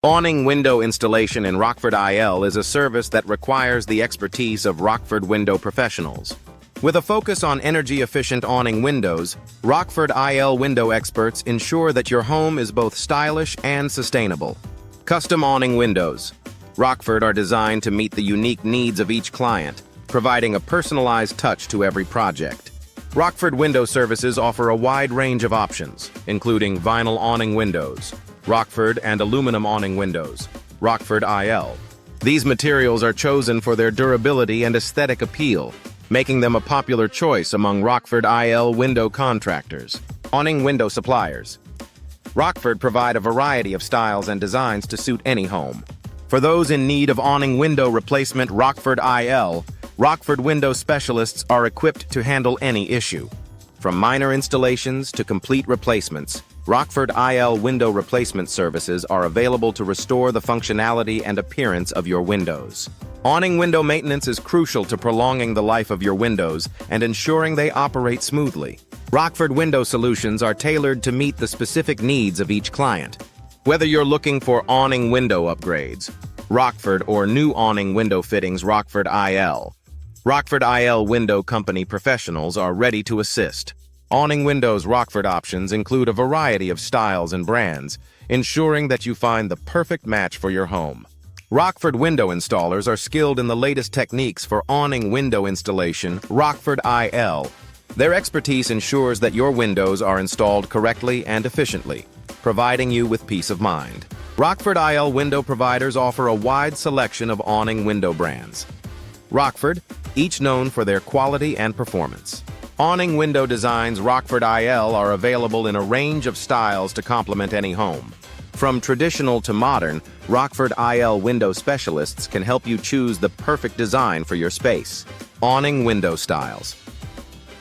Awning window installation in Rockford IL is a service that requires the expertise of Rockford window professionals. With a focus on energy-efficient awning windows, Rockford IL window experts ensure that your home is both stylish and sustainable. Custom awning windows. Rockford are designed to meet the unique needs of each client, providing a personalized touch to every project. Rockford Window Services offer a wide range of options, including vinyl awning windows, Rockford and aluminum awning windows, Rockford IL. These materials are chosen for their durability and aesthetic appeal, making them a popular choice among Rockford IL window contractors. Awning window suppliers. Rockford provide a variety of styles and designs to suit any home. For those in need of awning window replacement Rockford IL, Rockford window specialists are equipped to handle any issue. From minor installations to complete replacements, Rockford IL window replacement services are available to restore the functionality and appearance of your windows. Awning window maintenance is crucial to prolonging the life of your windows and ensuring they operate smoothly. Rockford Window Solutions are tailored to meet the specific needs of each client. Whether you're looking for awning window upgrades, Rockford or new awning window fittings, Rockford IL window company professionals are ready to assist. Awning Windows Rockford options include a variety of styles and brands, ensuring that you find the perfect match for your home. Rockford window installers are skilled in the latest techniques for awning window installation, Rockford IL. Their expertise ensures that your windows are installed correctly and efficiently, providing you with peace of mind. Rockford IL window providers offer a wide selection of awning window brands. Rockford, each known for their quality and performance. Awning window designs Rockford IL are available in a range of styles to complement any home. From traditional to modern, Rockford IL window specialists can help you choose the perfect design for your space. Awning window styles.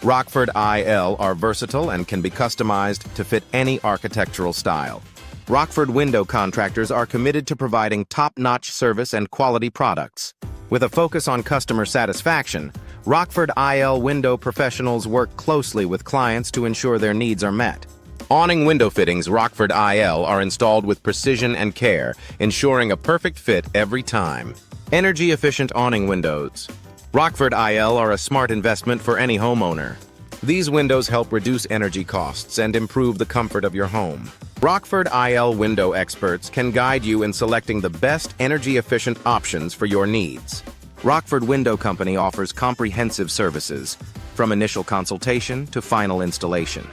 Rockford IL are versatile and can be customized to fit any architectural style. Rockford window contractors are committed to providing top-notch service and quality products. With a focus on customer satisfaction, Rockford IL window professionals work closely with clients to ensure their needs are met. Awning window fittings Rockford IL are installed with precision and care, ensuring a perfect fit every time. Energy-efficient awning windows. Rockford IL are a smart investment for any homeowner. These windows help reduce energy costs and improve the comfort of your home. Rockford IL window experts can guide you in selecting the best energy-efficient options for your needs. Rockford Window Company offers comprehensive services, from initial consultation to final installation.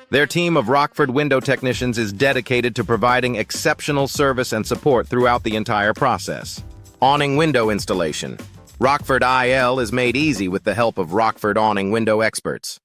Their team of Rockford window technicians is dedicated to providing exceptional service and support throughout the entire process. Awning window installation. Rockford IL is made easy with the help of Rockford awning window experts.